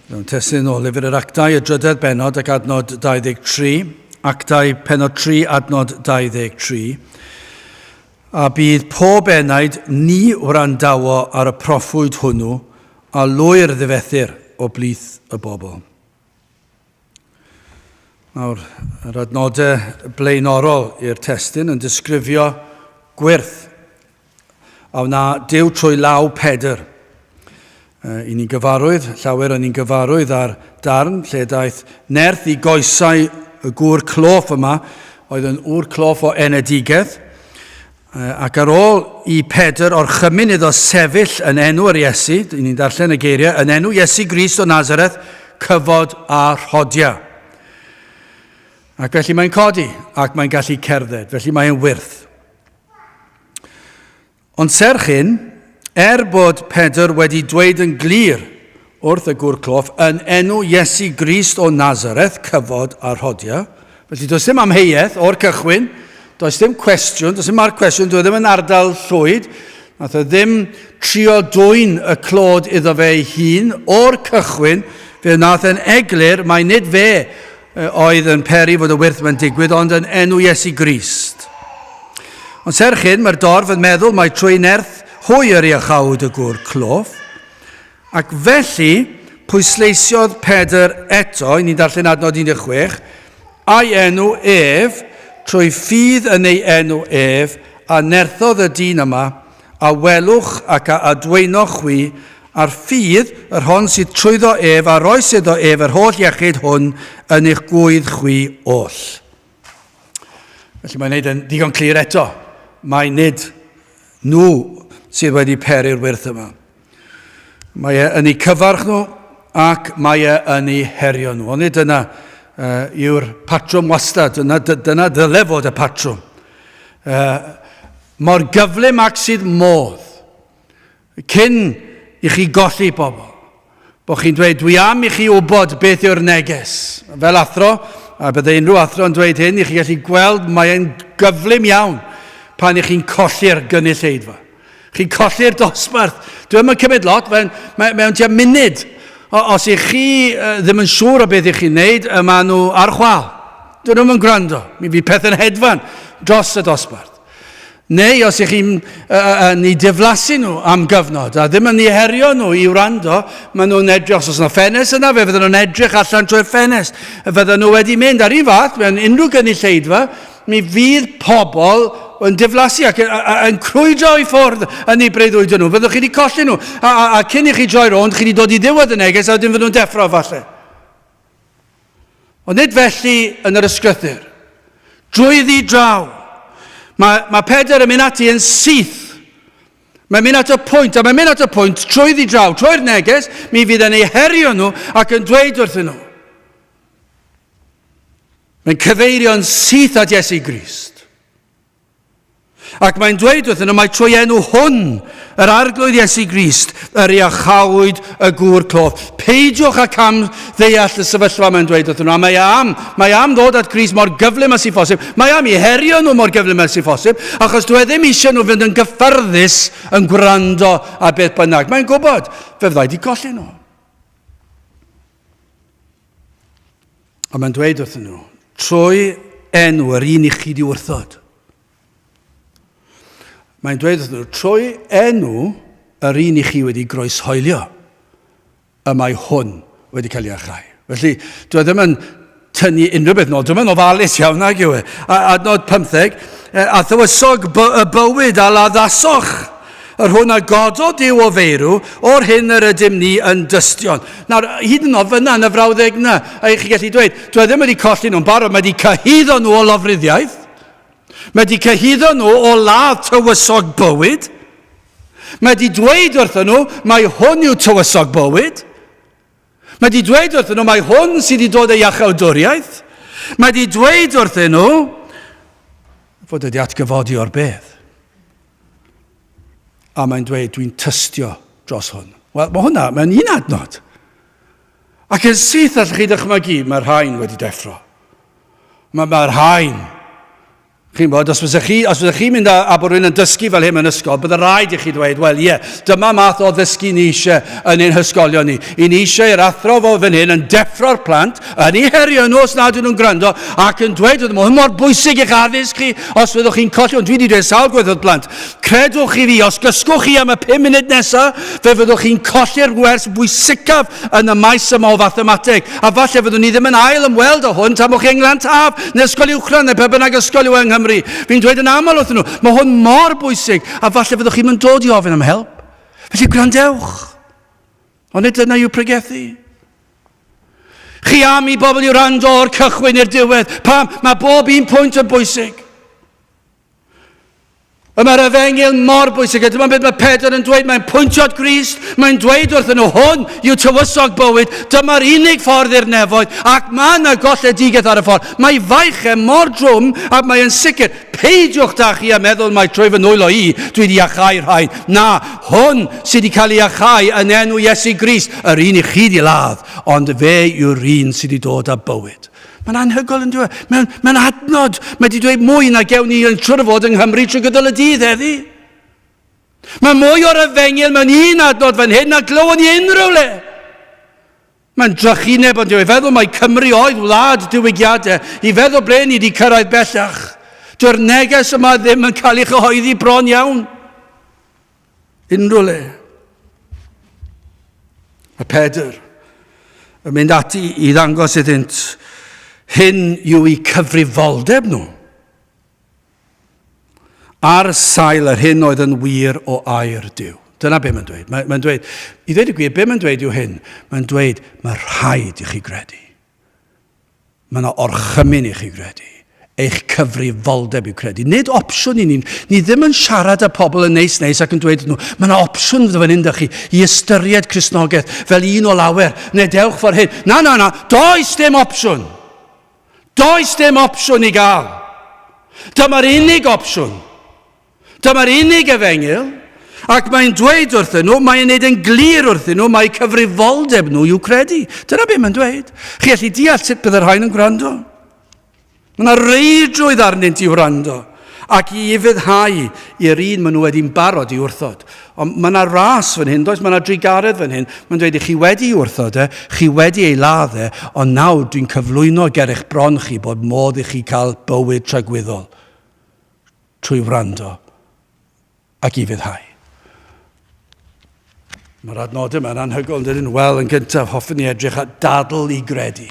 Mewn testyn o lyfr yr Actau, y drydedd benod ac adnod 23. Actau penod 3, adnod 23. A bydd pob enaid ni wrandawo ar y proffwyd hwnnw a lwyr ddifethyr o blith y bobl. Nawr, yr adnodau blaenorol i'r testyn yn disgrifio gwyrth a wna Duw trwy law Pedr. I ni'n gyfarwydd, llawer o'n ni'n gyfarwydd ar darn lle daeth nerth i goesau y gŵr cloff yma, oedd yn ŵr cloff o enedigedd, ac ar ôl i Pedr o'r chymyn iddo sefyll yn enw'r Iesu, ni'n darllen y geiriau, yn enw Iesu Grist o Nazareth, cyfod a rhodia. Ac felly mae'n codi, ac mae'n gallu cerdded, felly mae'n wyrth. Ond serch hyn, bod Pedr wedi dweud yn glir wrth y gŵr cloff yn enw Iesu Grist o Nazareth, cyfod a rhodia. Felly does dim amheuaeth o'r cychwyn, does dim cwestiwn, does dim marc cwestiwn, does ddim yn ardal llwyd, nath o ddim trio dwyn y clod iddo fe ei hun o'r cychwyn, fe nath yn eglur, mae nid fe oedd yn peri fod y wyrth mae'n digwydd, ond yn enw Iesu Grist. Ond serch hyn, mae'r dorf yn meddwl mae trwy nerth hwyr i achawd y gŵr cloff, ac felly pwysleisiodd Pedr eto, ni'n darllen adnod 16, a'i enw ef, trwy ffydd yn ei enw ef, a nerthodd y dyn yma, a welwch ac a adweinoch chwi, a'r ffydd, yr hon sydd trwyddo ef, a roes iddo ef, yr holl iechyd hwn, yn eich gwydd chwi oll. Felly mae'n neud yn digon clir eto. Mae nid nhw sydd wedi peri'r wyrth yma. Mae yn eu cyfarch nhw ac mae yn eu herio nhw. Ond dyna yw'r patrwm wastad, dyna ddyle fod y patrwm. Mor gyflym ac sydd modd, cyn i chi golli bobl, bod chi'n dweud, dwi am i chi wybod beth yw'r neges. Fel athro, a bydde unrhyw athro yn dweud hyn, i chi gallu gweld mae'n gyflym iawn pan i chi'n colli'r gynulleidfa. Chi'n colli'r dosbarth. Dwi'n yn cymryd lot, mewn tua munud. Os i chi ddim yn siŵr o beth i chi'n neud, yma nhw ar chwal. Dwi'n yn gwrando. Mi fydd peth yn hedfan dros y dosbarth. Neu os i chi'n ni diflasu nhw am gyfnod, a ddim yn ei herio nhw i wrando, maen nhw'n edrych, os yna ffenest yna, fe fydden nhw'n edrych allan trwy'r ffenest. Fydden nhw wedi mynd ar un fath, mewn unrhyw gynulleidfa, mi fydd pobl yn diflasu ac yn crwydro i ffwrdd yn ei breuddwydio nhw. Fyddwch chi wedi colli nhw. A cyn i chi droi rownd, chi wedi dod i ddiwedd y neges, a wedyn fydd nhw'n deffro falle. Ond nid felly yn yr ysgrythyr. Drwy ddi draw. Mae Pedr yn mynd ati yn syth. Mae'n mynd at y pwynt, a mae'n mynd at y pwynt trwy ddi draw. Trwy'r neges, mi fydd yn ei herio nhw ac yn dweud wrthyn nhw. Mae'n cyfeirio'n syth at Iesu Grist. Ac mae'n dweud wrthyn nhw, mae trwy enw hwn, yr arglwydd Iesu Grist, yr i achawyd y gŵr cloff. Peidiwch ac am ddeall y sefyllfa mae'n dweud wrthyn nhw. A mae am ddod at Grist mor gyflym as i phosib. Mae am i herio nhw mor gyflym as i phosib, achos dwi ddim eisiau nhw fynd yn gyffyrddus yn gwrando a beth bynnag. Mae'n gwybod, fe fyddai di colli nhw. A mae'n dweud wrthyn nhw, trwy enw yr un i chi di wrthod. Mae'n dweud wrthyn nhw, trwy enw yr un i chi wedi groeshoelio, y mae hwn wedi cael ei achau. Felly, dwi ddim yn tynnu unrhyw beth nôl, dwi'n yn ofalus iawn ag yw e. Adnod 15, a thywysog y bywyd a laddasoch, yr hwn a gododd Duw o feirw, o'r hyn yr ydym ni yn dystion. Nawr, hyd yn oed fyna yn y frawddeg yna, a chi gallu dweud, dwi ddim wedi colli nhw'n barod, mae wedi cyhyddo nhw o lofruddiaeth, mae wedi cyhyddo nhw o ladd tywysog bywyd. Mae wedi dweud wrthyn nhw, mae hwn yw tywysog bywyd. Mae wedi dweud wrthyn nhw, mae hwn sydd wedi dod ei achawdwriaeth. Mae wedi dweud wrthyn nhw, fod wedi atgyfodi o'r beth. A mae'n dweud, dwi'n tystio dros hwn. Wel, mae hwnna, mae'n un adnod. Ac yn syth allwch chi ddychmygu, mae'r rhain wedi deffro. Mae'r rhain Chi'n bod, os fyddech chi'n mynd a bod rhywun yn dysgu fel hyn yn ysgol, bydd rhaid i chi dweud, wel ie, dyma math o ddysgu ni eisiau yn ein hysgolion ni. I ni eisiau i'r athro fo fan hyn yn deffro'r plant, yn ei herio nhw os nad ydyn nhw'n gwrando, ac yn dweud wrth nhw, mor bwysig eich addysg chi os fyddwch chi'n colli, ond dwi wedi dweud sawl gweithiodd plant, credwch i fi, os gysgwch chi am y 5 munud nesaf, fe fyddwch chi'n colli'r gwers bwysicaf yn y maes yma o fathemateg, a falle fyddwn ni ddim yn ail ymweld o hwn tan bod chi England Taf, neu ysgol uwchradd, neu pe bynnag ysgol yng Nghymru. Fi'n dweud yn aml wrth nhw, mae hwn mor bwysig, a falle fyddwch chi'n mynd dod i ofyn am help. Felly gwrandewch. Ond nid dyna yw pregethu. Chi am i bobl i wrando o'r cychwyn i'r diwedd. Pam? Mae bob un pwynt yn bwysig. Mae'r efengyl mor bwysig. Dyma beth mae Pedr yn dweud. Mae'n pwyntio at Grist. Mae'n dweud wrthyn nhw, hwn yw tywysog bywyd. Dyma'r unig ffordd i'r nefoedd. Ac mae yna golledigaeth ar y ffordd. Mae faichau mor drwm ac mae'n sicr. Peidiwch da chi a meddwl mae trwy fy nwylo i dwi wedi achau rhain. Na, hwn sydd wedi cael ei achau yn enw Iesu Grist. Yr un i chi di ladd. Ond fe yw'r un sydd wedi dod â bywyd. Mae'n anhygoel yn dweud. Mae'n adnod. Mae wedi dweud mwy na gewn ni yn trwrfod yng Nghymru trwy gydol y dydd heddi. Mae mwy o'r efengyl mewn un adnod fan hyn na glywon ni unrhyw le. Mae'n drychineb ond dweud, feddwl mae Cymru oedd wlad diwygiadau, i feddwl ble ni wedi cyrraedd bellach. Dyw'r neges yma ddim yn cael ei chyhoeddi bron iawn. Unrhyw le. Mae Pedr yn mynd ati i ddangos iddynt hyn yw i cyfrifoldeb nhw. Ar sail yr hyn oedd yn wir o air Duw. Dyna be mae'n dweud. Mae'n dweud, i ddweud y gwir, be mae'n dweud yw hyn? Mae'n dweud, mae rhaid i chi gredu. Mae yna orchymyn i chi gredu. Eich cyfrifoldeb i'w credu. Nid opsiwn i ni. Ni ddim yn siarad â pobl yn neis ac yn dweud nhw, mae yna opsiwn fydda fan hyn da chi i ystyried Cristnogaeth fel un o lawer. Neu dewch ffordd hyn. Na. Does dim opsiwn. Does dim opsiwn i gael. Dyma'r unig opsiwn. Dyma'r unig efengyl. Ac mae'n dweud wrthyn nhw, mae'n neud yn glir wrthyn nhw, mae cyfrifoldeb nhw i'w credu. Dyna be mae'n dweud. Chi allu deall sut bydd yr rhain yn gwrando. Mae yna reidrwydd arnynt i'w wrando. Ac i fyddhau i'r un maen nhw wedi'n barod i wrthod. Ond mae yna ras fan hyn, does? Mae yna drigaredd fan hyn. Mae'n dweud i chi wedi wrthod chi wedi ei ladd ond nawr dwi'n cyflwyno ger eich bron chi bod modd i chi cael bywyd tragwyddol trwy wrando ac i fyddhau. Mae'r adnodau yma'n anhygoel yn dydyn. Wel, yn gyntaf, hoffwn ni edrych at dadl i gredu.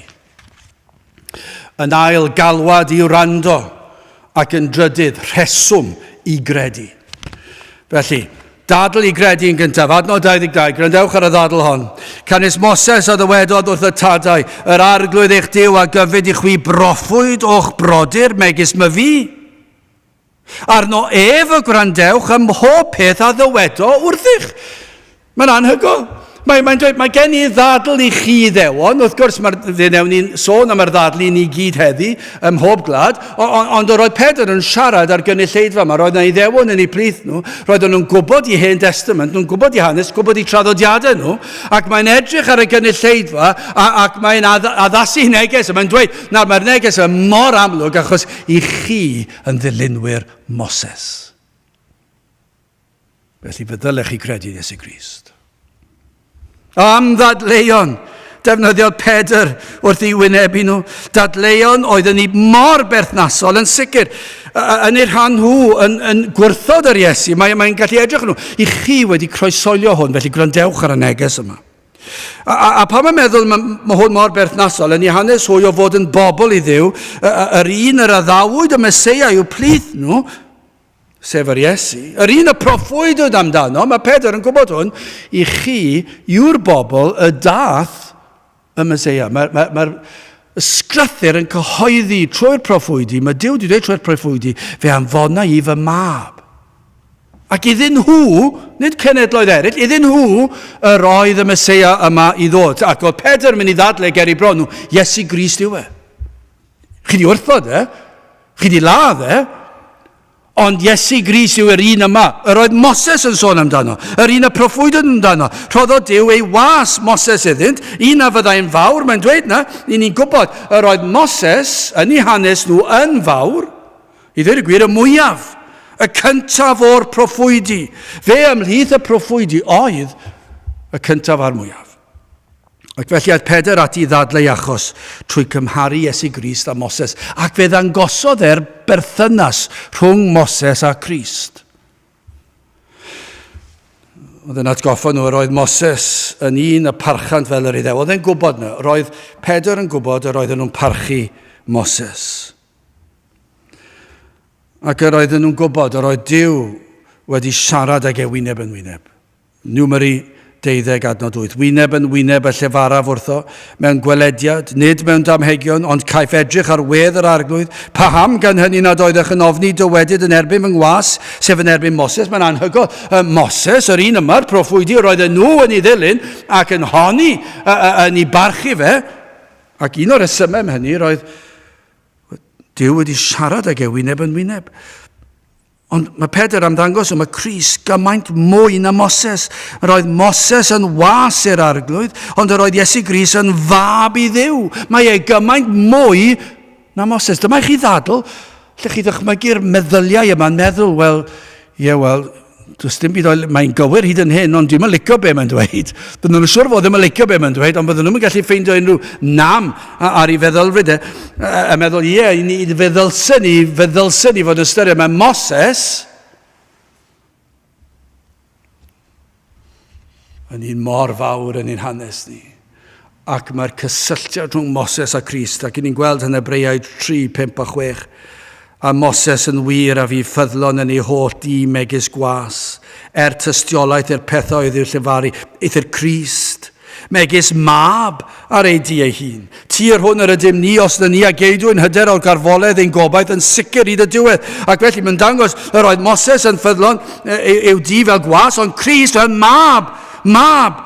Yn ail, galwad i wrando. Ac yn drydydd, rheswm i gredu. Felly, dadl i gredu yn gyntaf, adnod 22, grandewch ar y ddadl hon. Canis Moses a ddywedodd wrth y tadau, yr arglwydd eich Duw a gyfyd i chwi broffwyd o'ch brodyr megis MWY. Arno ef y grandewch ym mhob peth a ddywedo wrthych. Mae'n anhygoel. Mae'n dweud, mae gen i ddadl i chi ddewon. Wrth gwrs, fe newn ni'n sôn am yr ddadl i ni gyd heddi, ym mhob glad, ond roedd Pedr yn siarad ar gynulleidfa yma. Roedd yna i ddewon yn eu plith nhw. Roedd nhw'n gwybod i Hen Testament, nhw'n gwybod i hanes, gwybod i traddodiadau nhw, ac mae'n edrych ar y gynulleidfa, ac mae'n addasu neges. Mae'n dweud, nawr mae'r neges yn mor amlwg, achos i chi yn ddilynwyr Moses. Felly feddylech chi credu Iesu Grist. Am ddadleuon, defnyddiodd Pedr wrth ei wynebu nhw. Dadleuon oedd yn ei mor berthnasol, yn sicr, yn ei rhan nhw, yn gwrthod yr Iesu. Mae'n gallu edrych nhw. I chi wedi croesolio hwn, felly gwrandewch ar y neges yma. A pan mae'n meddwl mae hwn mor berthnasol, yn ei hanes hwy o fod yn bobl i Dduw, yr un yr addawyd y Meseia i'w plith nhw, sef yr Iesu. Yr un y proffwydwyd amdano, mae Pedr yn gwybod hwn, i chi yw'r bobl y dath y Meseia. Mae'r ysgrythyr yn cyhoeddi trwy'r proffwydi, mae Duw wedi dweud trwy'r proffwydi, fe anfona i fy mab. Ac iddyn nhw, nid cenedloedd eraill, iddyn nhw yr oedd y Meseia yma i ddod. Ac oedd Pedr mynd i ddadlau ger i bron nhw, Iesu Grist yw e. Chi di wrthod chi di ladd ond Iesu Grist yw yr un yma. Yr oedd Moses yn sôn amdano. Yr un y proffwydwyd amdano. Rhoddodd Duw ei was Moses iddynt. Un a fyddai'n fawr. Mae'n dweud na, ni'n gwybod, yr oedd Moses yn ei hanes nhw yn fawr. I ddweud y gwir, y mwyaf, y cyntaf o'r proffwydi. Fe ymhlith y proffwydi oedd y cyntaf a'r mwyaf. Ac felly aeth Pedr at I ddadlau achos trwy cymharu Iesu Grist a Moses, ac fe ddangosodd e'r berthynas rhwng Moses a Crist. Oedd yn atgoffa nhw, roedd Moses yn un y parchant fel yr Iddew. Oedd e'n gwybod nhw, roedd Pedr yn gwybod yr oedden nhw'n parchu Moses. Ac yr oedden nhw'n gwybod yr oedd Duw wedi siarad ag wyneb yn wyneb. Numeri 12:8. Wyneb yn wyneb y llefaraf wrtho, mewn gwelediad, nid mewn damhegion, ond caiff edrych ar wedd yr arglwydd. Paham gan hynny nad oeddech yn ofni dywedyd yn erbyn fy ngwas, sef yn erbyn Moses. Mae'n anhygoel. Moses, yr un yma'r proffwydi, roedden nhw yn ei ddilyn ac yn honni yn ei barchu fe. Ac un o'r resymau hynny roedd Duw wedi siarad ag wyneb yn wyneb. Ond mae Pedr am ddangos mae Crist gymaint mwy na Moses. Roedd Moses yn was i'r arglwydd, ond roedd Iesu Grist yn fab I Dduw. Mae gymaint mwy na Moses. Dyma I chi ddadl, lle chi ddychmygu'r meddyliau yma'n meddwl, wel, does dim byd, mae'n gywir hyd yn hyn, ond dwi'n yn licio be mae'n dweud. Bydden nhw'n siŵr fod ddim yn licio be mae'n dweud, ond bydden nhw'n gallu ffeindio unrhyw nam ar ei feddylfryd. A meddwl, ni feddylsyn ni fod yn ystyried. Mae Moses yn un mor fawr yn ein hanes ni. Ac mae'r cysylltiad rhwng Moses a Crist, ac ni'n gweld yn Hebreaid 3, 5 a 6. A Moses yn wir a fi ffyddlon yn ei holl di megis gwas, tystiolaeth i'r pethau oedd i'w llefaru, eithyr Crist, megis mab ar ei di ei hun. Tir hwn yr ydym ni os na ni a geidwyn hyder o'r garfoledd ein gobaith yn sicr hyd y diwedd. Ac felly mae'n dangos yr oedd Moses yn ffyddlon i'w di fel gwas, ond Crist yn mab.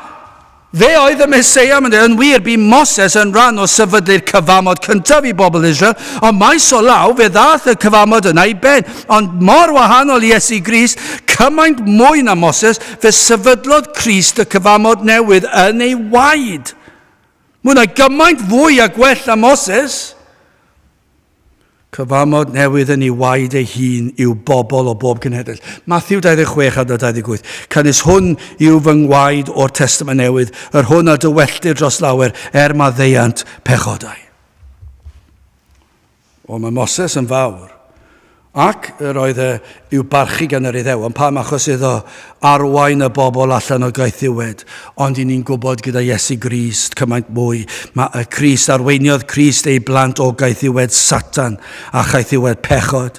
Fe oedd y Meseia, yn wir, bu Moses yn rhan o sefydlu'r cyfamod cyntaf I bobl Israel, ond maes o law, fe ddath y cyfamod yna I ben. Ond mor wahanol I Iesu Grist, cymaint mwy na Moses, fe sefydlodd Crist y cyfamod newydd yn ei waed. Mae hwnna gymaint fwy a gwell na Moses. Cyfamod newydd yn ei waed ei hun i'w bobl o bob cenhedl. Matthew 26 a 28. Cynnes hwn i'w fy ngwaed o'r Testament newydd, yr hwn a dywelltir dros lawer, maddeuant pechodau. O, mae Moses yn fawr. Ac yr oedd i'w barchu gan yr Iddew, ond pam achos iddo arwain y bobl allan o gaethiwed, ond I ni'n gwybod gyda Iesu Grist cymaint mwy. Mae y Crist, arweiniodd Crist ei blant o gaethiwed Satan a gaethiwed pechod.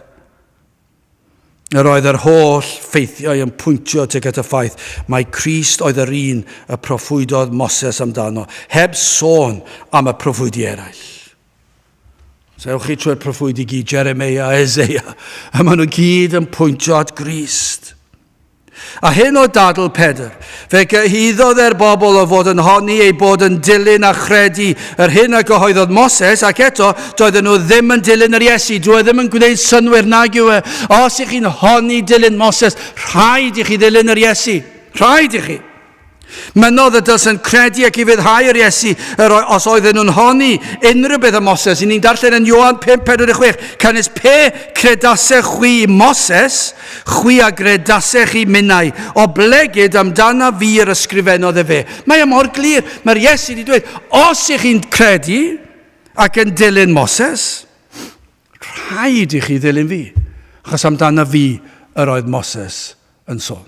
Yr oedd yr holl ffeithiau yn pwyntio tuag at y ffaith, mae Crist oedd yr un y proffwydodd Moses amdano, heb sôn am y proffwydi eraill. Sewch chi trwy'r proffwydi gyd, Jeremia a Eseia, a maen nhw gyd yn pwyntio at Grist. A hyn o dadl Pedr, fe gyhyddodd bobl o fod yn honni ei bod yn dilyn a chredu yr hyn a gyhoeddodd Moses, ac eto, doedden nhw ddim yn dilyn yr Iesu, doedd ddim yn gwneud synwyr nag yw e. Os ych chi'n honni dilyn Moses, rhaid I chi dilyn yr Iesu, rhaid I chi. Mynodd y dylsyn credu ac I fyddhau'r Iesu os oedden nhw'n honni unrhyw beth am Moses. I ni'n darllen yn Ioan 5:46. Cynnes pe credasech chwi Moses, chwi a credasech I minnau, o blegyd amdana fi yr ysgrifennodd fe. Mae mor glir. Mae'r Iesu wedi dweud, os ych chi'n credu ac yn dilyn Moses, rhaid I chi dilyn fi. Achos amdana fi yr oedd Moses yn sôn.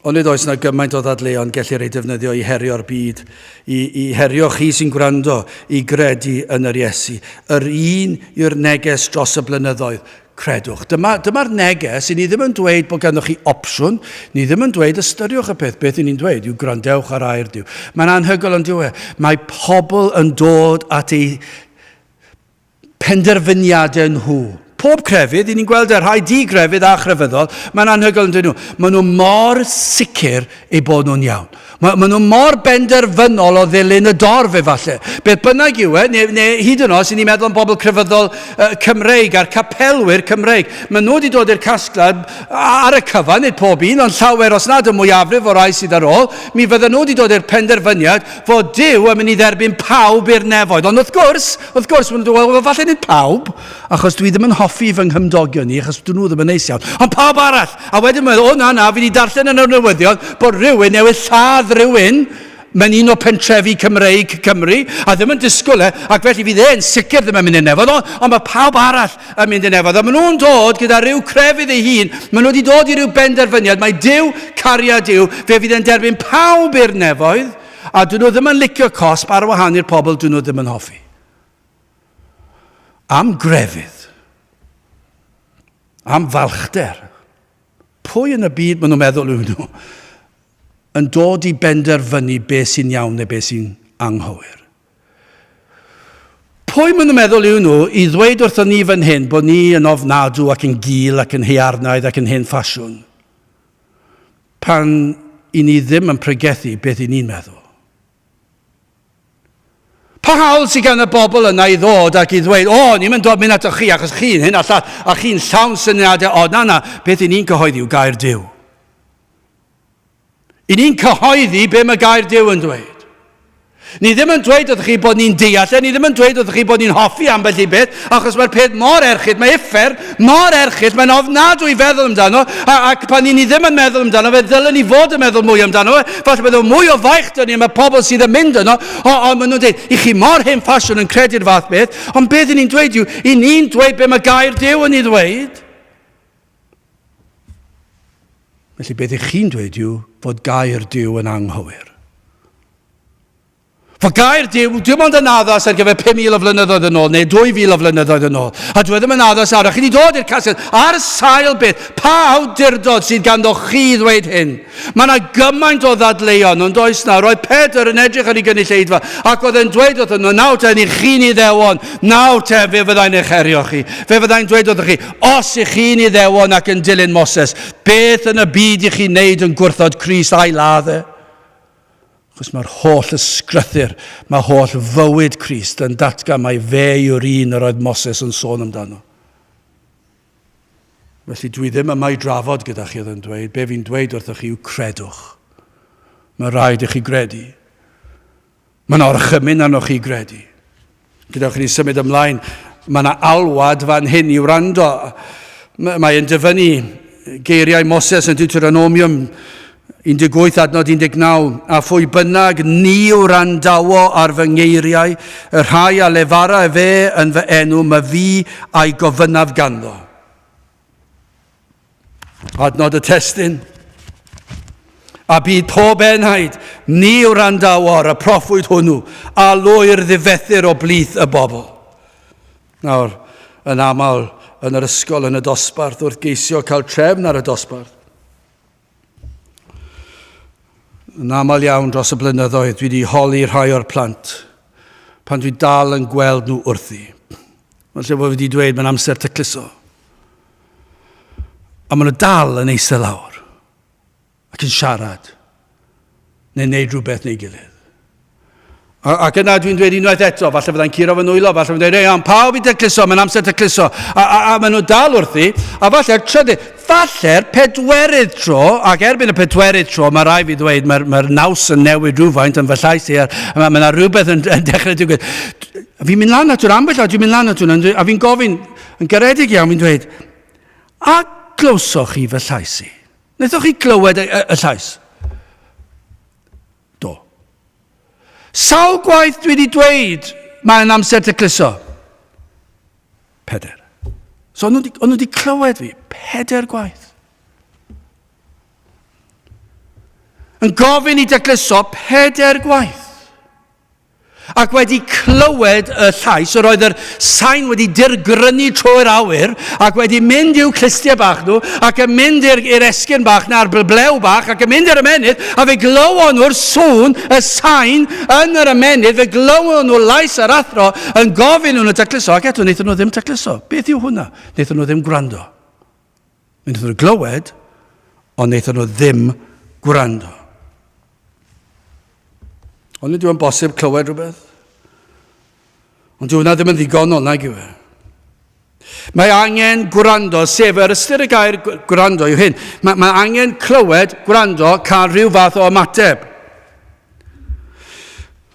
Ond nid oes yna gymaint o ddadleuon gellir ei defnyddio I herio'r byd, I herio chi sy'n gwrando, I gredu yn yr Iesu. Yr un yw'r neges dros y blynyddoedd, credwch. Dyma'r neges, I ni ddim yn dweud bod ganddoch chi opsiwn, ni ddim yn dweud ystyriwch y peth, beth I ni'n dweud, yw gwrandewch ar air Duw. Mae'n anhygoel yn diwe. Mae pobl yn dod at ei penderfyniadau nhw. pob crefydd, ni'n gweld rhai di-grefydd a chrefyddol, mae'n anhygoel yn dyn nhw. Maen nhw mor sicr eu bod nhw'n iawn. Maen nhw mor benderfynol o ddilyn y dorf efallai. Beth bynnag yw neu hyd yn oes, ni'n meddwl am bobl crefyddol Cymreig a'r capelwyr Cymreig. Maen nhw wedi dod i'r casglad ar y cyfan, nid pob un, ond llawer os nad y mwyafrif o rai sydd ar ôl, mi fydden nhw wedi dod i'r penderfyniad fod Duw yn mynd i dderbyn pawb i'r nefoedd. Ond wrth gwrs, maen nhw'n dweud, falle nid pawb, achos dwi ddim yn hoffi fy nghymdogion ni, achos dyn nhw ddim yn neis iawn. Ond pawb arall, a wedyn meddwl, na, fi wedi darllen yn y newyddion bod rhywun newydd lladd rhywun mewn un o pentrefi Cymreig Cymru, a ddim yn disgwyl ac felly fydd e'n sicr ddim yn mynd i'r nefoedd, ond mae pawb arall yn mynd i'r nefoedd. A maen nhw'n dod gyda rhyw crefydd ei hun, maen nhw wedi dod i ryw benderfyniad, mae Duw, cariad Duw, fe fydd e'n derbyn pawb i'r nefoedd, a dyn nhw ddim yn licio cosb ar wahan i'r pobl dyn nhw ddim yn hoffi. Am grefydd, am falchder, pwy yn y byd maen nhw'n meddwl yw nhw yn dod i benderfynu beth sy'n iawn neu beth sy'n anghywir. Pwy maen nhw'n meddwl yw nhw i ddweud wrthon ni fan hyn bod ni yn ofnadw ac yn gul ac yn hearnaidd ac yn hen ffasiwn, pan i ni ddim yn pregethu beth i ni'n meddwl. Pa hawl sydd gan y bobl yna i ddod ac i ddweud, ni'n mynd at chi achos chi'n hyn a chi'n llawn syniadau, na, beth i ni'n cyhoeddi yw gair Duw. I ni'n cyhoeddi be mae gair Duw yn dweud. Ni ddim yn dweud wrth chi bod ni'n deall, ni ddim yn dweud wrth chi bod ni'n hoffi ambell i beth, achos mae'r peth mor erchyll, mae effer mor erchyll, mae'n ofnadwy feddwl amdano, ac pan ni ddim yn meddwl amdano, fe ddylen ni fod yn meddwl mwy amdano, falle bydd o mwy o faich dyn ni, mae pobl sydd yn mynd yno, ond maen nhw'n dweud, i chi mor hen ffasiwn yn credu'r fath beth, ond beth ni'n dweud yw, i ni'n dweud be mae gair Duw yn ei ddweud. Felly beth i chi'n dweud yw fod gair Duw yn anghywir. Fo gair Duw, dim ond yn addas ar gyfer 5,000 o flynyddoedd yn ôl, neu 2,000 o flynyddoedd yn ôl. A dwi ddim yn addas ar, a chi wedi dod i'r casgliad ar sail beth, pa awdurdod sydd ganddo chi ddweud hyn. Mae yna gymaint o ddadleuon, ond oes na, roedd Pedr yn edrych ar ei gynulleidfa, ac oedd e'n dweud wrthyn nhw, nawr te ni chi'n ei ddewon, nawr te fe fyddai'n eich herio chi. Fe fyddai'n dweud wrthych chi, os i chi'n ei ddewon ac yn dilyn Moses, beth yn y byd i chi'n neud yn gwrthod Crist a'i laddau? Chos mae'r holl ysgrythyr, mae holl fywyd Crist yn datgan mae fe yw'r un yr oedd Moses yn sôn amdano. Felly dwi ddim yma i drafod gyda chi oedd yn dweud, be fi'n dweud wrthych chi yw credwch. Mae rhaid i chi gredu. Mae'n orchymyn arnoch chi gredu. Gydewch chi ni symud ymlaen, mae yna alwad fan hyn i wrando. Mae'n dyfynnu geiriau Moses yn Deuteronomium 18 adnod 19, a phwy bynnag ni o randawo ar fy ngeiriau, y rhai a lefara fe yn fy enw, mae fi a'i gofynaf ganddo. Adnod y testyn. A byd pob enaid, ni o randawo ar y proffwyd hwnnw, a lwyr ddifethyr o blith y bobl. Nawr, yn aml yn yr ysgol yn y dosbarth, wrth geisio cael trefn ar y dosbarth. Yn aml iawn dros y blynyddoedd, dwi wedi holi rhai o'r plant pan dwi dal yn gweld nhw wrthi. Felly bod fi wedi dweud mae'n amser tacluso. A maen nhw dal yn eistedd lawr ac yn siarad neu'n neud rhywbeth neu gilydd. Ac yna dwi'n dweud unwaith eto, falle fyddai'n curo fy nwylo, falle fyddai'n dweud, pawb i tacluso, mae'n amser tacluso. A maen nhw dal wrthi, a falle'r trydydd, falle'r pedwerydd tro, ac erbyn y pedwerydd tro, mae rai fi ddweud, mae'r naws yn newid rhywfaint yn fy llais i, a mae yna rhywbeth yn dechrau digwydd. Fi'n mynd lan at hwnna, ambell o, dwi'n mynd lan at hwnna, a fi'n gofyn, yn garedig iawn, fi'n dweud, a glywsoch chi fy llais i? Wnaethoch chi glywed y llais? Do. Sawl gwaith dwi wedi dweud mae'n amser tacluso? 4. So o'n nhw wedi clywed fi 4 gwaith. Yn gofyn i tacluso 4 gwaith. ac wedi clywed y llais, yr oedd yr sain wedi dirgrynu trwy'r awyr, ac wedi mynd i'w clistiau bach nhw, ac yn mynd i'r esgyn bach na'r blew bach, ac yn mynd i'r ymenydd, a fe glywon nhw'r sŵn, y sain yn yr ymenydd, fe glywon nhw lais yr athro, yn gofyn nhw'n y tacluso, ac eto wnaethon nhw ddim tacluso. Beth yw hwnna? Wnaethon nhw ddim gwrando. Wnaethon nhw glywed, ond wnaethon nhw ddim gwrando. Ond nid yw'n bosib clywed rhywbeth. Ond dyw hwnna ddim yn ddigonol, nag yw e. Mae angen gwrando, sef yr ystyr y gair gwrando yw hyn. Mae angen clywed, gwrando, cael rhyw fath o ymateb.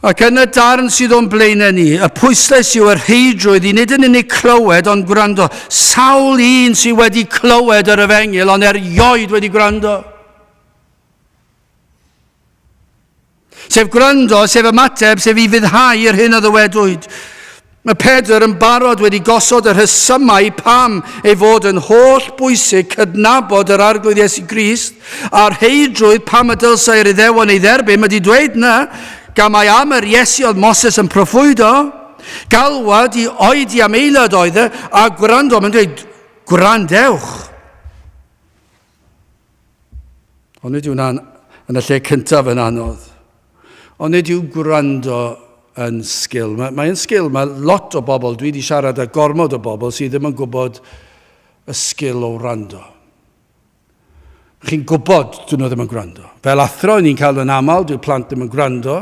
Ac yn y darn sydd o'n blaenau ni, y pwyslais yw yr heidrwydd i nid yn unig clywed ond gwrando. Sawl un sydd wedi clywed yr efengil ond erioed wedi gwrando. Sef gwrando, sef ymateb, sef i fyddhau yr hyn a ddywedwyd. Mae Pedr yn barod wedi gosod yr rhesymau pam ei fod yn holl bwysig cydnabod yr arglwydd Iesu Grist a'r heidrwydd pam y dylsai yr Iddewon ei dderbyn. Mae wedi dweud na, gan mai am yr Iesu oedd Moses yn proffwydo, galwad i oed i am eilad oedd e, a gwrando, mae'n dweud, gwrandewch. Ond nid yw hwnna'n yn y lle cyntaf yn anodd. Ond nid yw gwrando yn sgil. Mae'n sgil, mae lot o bobl, dwi wedi siarad â gormod o bobl sydd ddim yn gwybod y sgil o wrando. Chi'n gwybod dyn nhw ddim yn gwrando. Fel athro, ni'n cael yn aml, dwi'n plant ddim yn gwrando,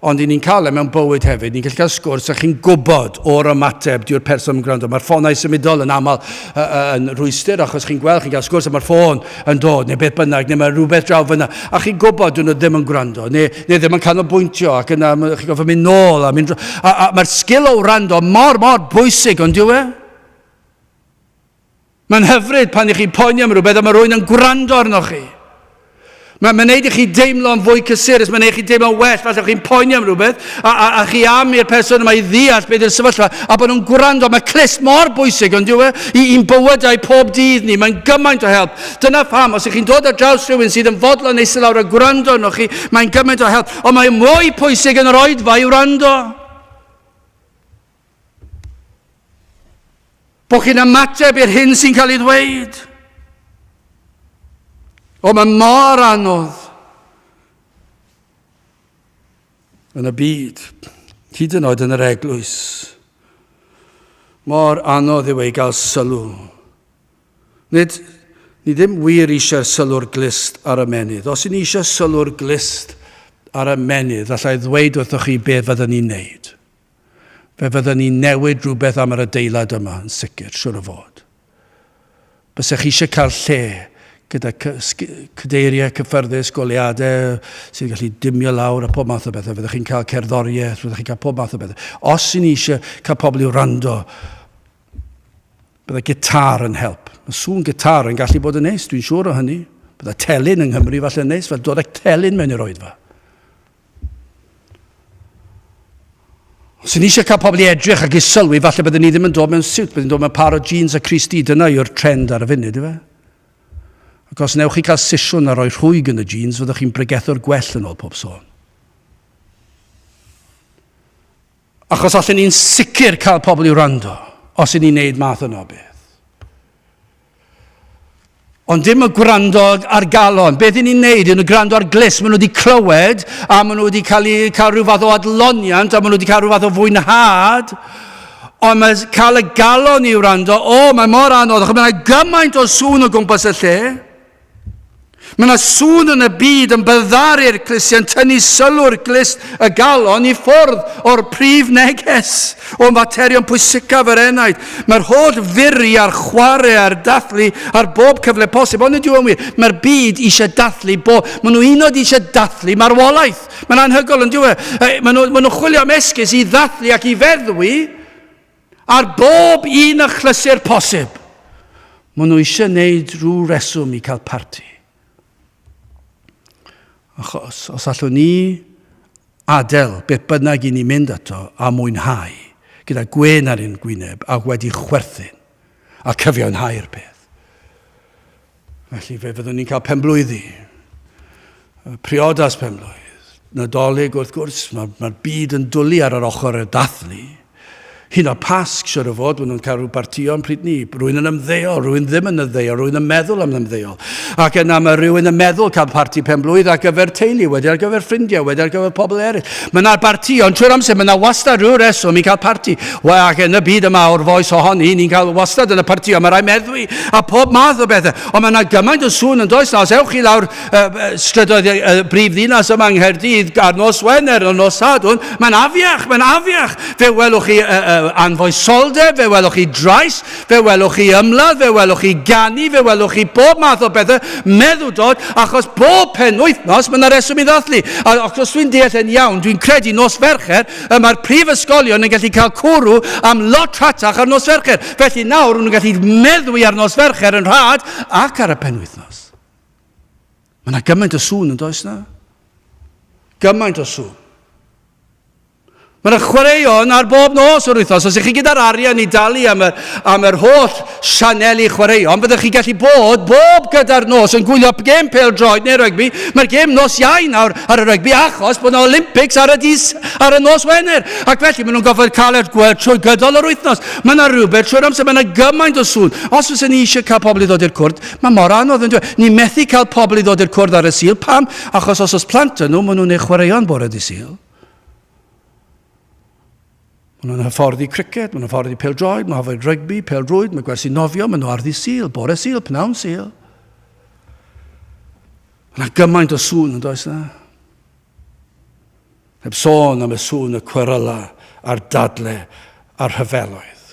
ond ni'n cael mewn bywyd hefyd. Ni'n gallu cael sgwrs a chi'n gwybod o'r ymateb dyw'r person yn gwrando. Mae'r ffonau symudol yn aml yn rwystyr, achos chi'n gweld, chi'n cael sgwrs a mae'r ffôn yn dod, neu beth bynnag, neu mae rhywbeth draw fyna. A chi'n gwybod dyn nhw ddim yn gwrando, neu ddim yn canolbwyntio, ac yna chi'n gofio mynd nôl. Mae'r sgil o wrando mor bwysig, ond dyw e? Mae'n hyfryd pan i chi poeni am rhywbeth a mae rhywun yn gwrando arno chi. Mae'n gwneud i chi deimlo'n fwy cysurus, mae'n gwneud i chi deimlo'n well, falle chi'n poeni am rhywbeth, a chi am i'r person yma i ddeall beth yw'r sefyllfa, a bod nhw'n gwrando. Mae clust mor bwysig, ond dyw e, i'n bywydau pob dydd ni, mae'n gymaint o help. Dyna pham, os ych chi'n dod ar draws rhywun sydd yn fodlon eistedd lawr a gwrando arno chi, mae'n gymaint o help. Ond mae'n mwy pwysig yn yr oedfa i wrando. Bod chi'n ymateb i'r hyn sy'n cael ei ddweud. O, mae mor anodd yn y byd, hyd yn oed yn yr eglwys. Mor anodd yw ei gael sylw. Ni ddim wir eisiau sylw'r glist ar y menydd. Os ni eisiau sylw'r glist ar y menydd, allai ddweud wrthoch chi beth fyddwn ni'n neud. Fe fyddwn ni'n newid rhywbeth am yr adeilad yma, yn sicr, siwr o fod. Bysech chi eisiau cael lle gyda cadeiriau cyffyrddus, goliadau sy'n gallu dimio lawr a pob math o bethau. Fyddech chi'n cael cerddoriaeth, fyddech chi'n cael pob math o bethau. Os sy'n eisiau cael pobl i'w wrando, bydde gitar yn help. Mae sŵn gitar yn gallu bod yn neis, dwi'n siŵr o hynny. Bydde telyn yng Nghymru falle yn neis, fel dod ag telyn mewn i'r oedfa. Os ni eisiau cael pobl i edrych ac i sylwi, falle byddwn ni ddim yn dod mewn siwt, byddwn ni'n dod mewn paro jeans a Christy, dyna yw'r trend ar y funud, yw e? Ac os newch chi cael sisiwn a roi rhwyg yn y jeans, fyddwch chi'n bregethwr gwell yn ôl pob sôn. Achos allan ni'n sicr cael pobl i wrando, os ni'n neud math yno beth. Ond dim y gwrando ar galon. Beth ni'n neud? Yn y gwrando ar glis. Maen nhw wedi clywed, a maen nhw wedi cael rhyw fath o adloniant, a maen nhw wedi cael rhyw fath o fwynhad. Ond mae cael y galon i wrando, mae mor anodd. Mae yna gymaint o sŵn o gwmpas y lle. Mae yna sŵn yn y byd yn byddaru'r clustiau, yn tynnu sylw'r glist y galon i ffwrdd o'r prif neges o'n faterion pwysicaf yr enaid. Mae'r holl furi a'r chwarae a'r dathlu ar bob cyfle posib. Ond ydyw yn wir, mae'r byd eisiau dathlu bob. Maen nhw unod eisiau dathlu marwolaeth. Mae'n anhygoel yn diwy. Maen nhw chwilio am esgus i ddathlu ac i feddwi ar bob un a chlysur posib. Maen nhw eisiau gwneud rhyw reswm i cael parti. Achos, os allwn ni adael beth bynnag i ni mynd ato a mwynhau, gyda gwen ar un gwyneb a wedi chwerthin a cyfiawnhau'r peth. Felly fe fyddwn ni'n cael penblwyddi, priodas penblwydd, Nadolig wrth gwrs, mae'r byd yn dwlu ar yr ochr y dathlu. Hyn o Pasg, siwr o fod, nhw'n cael rhyw partïon pryd ni. Rwy'n yn ymddeol, rwy'n ddim yn ymddeol, rwy'n yn meddwl am ymddeol. Ac yna mae rhywun yn meddwl cael parti penblwydd ar gyfer teulu, wedi ar gyfer ffrindiau, wedi ar gyfer pobl eraill. Mae yna'r partïon, trwy'r amser, mae yna wastad rhyw reswm i cael parti. Ac yn y byd yma o'r foes ohoni, ni'n cael wastad yn y partïon, mae rai meddwi a pob math o bethau. Ond mae yna gymaint o sŵn yn does na, os ewch chi lawr strydoedd brif ddinas yma yng Nghaerdydd ar nos Wener, ar nos Sadwrn, mae'n afiach. Fe welwch chi anfoesoldeb, fe welwch chi drais, fe welwch chi ymladd, fe welwch chi ganu, fe welwch chi bob math o bethau meddwl dod, achos bob penwythnos mae yna reswm i ddathlu. Ac os dwi'n deall yn iawn, dwi'n credu nos Fercher, mae'r prifysgolion yn gallu cael cwrw am lot rhatach ar nos Fercher. Felly nawr, nhw'n gallu meddwi ar nos Fercher yn rhad ac ar y penwythnos. Mae yna gymaint o sŵn yn does na? Gymaint o sŵn. Mae yna chwaraeon ar bob nos o'r wythnos. Os ych chi gyda'r arian i dalu am yr holl sianeli chwaraeon, byddwch chi gallu bod bob gyda'r nos yn gwylio gêm pêl-droed neu rygbi. Mae'r gêm nos iau nawr ar y rygbi achos bod yna Olympics ar y nos Wener. Ac felly maen nhw'n gofod cael trwy gydol yr wythnos. Mae yna rhywbeth trwy'r amser, mae yna gymaint o sŵn. Os oes ni eisiau cael pobl i ddod i'r cwrdd, mae mor anodd yn dweud. Ni methu cael pobl i ddod i'r cwrdd ar y Sul. Pam? Achos os plant nhw, maen nhw'n ei chwaraeon bore di Sul. Maen nhw'n hyfforddi criced, maen nhw'n hyfforddi pêl-droed, maen nhw'n hyfforddi rygbi, pêl-drwyd, maen gwersi nofio, maen nhw'n arddi Sul, bore Sul, pnawn Sul. Mae yna gymaint o sŵn yn does na. Heb sôn am y sŵn y cweryla a'r dadle a'r rhyfeloedd.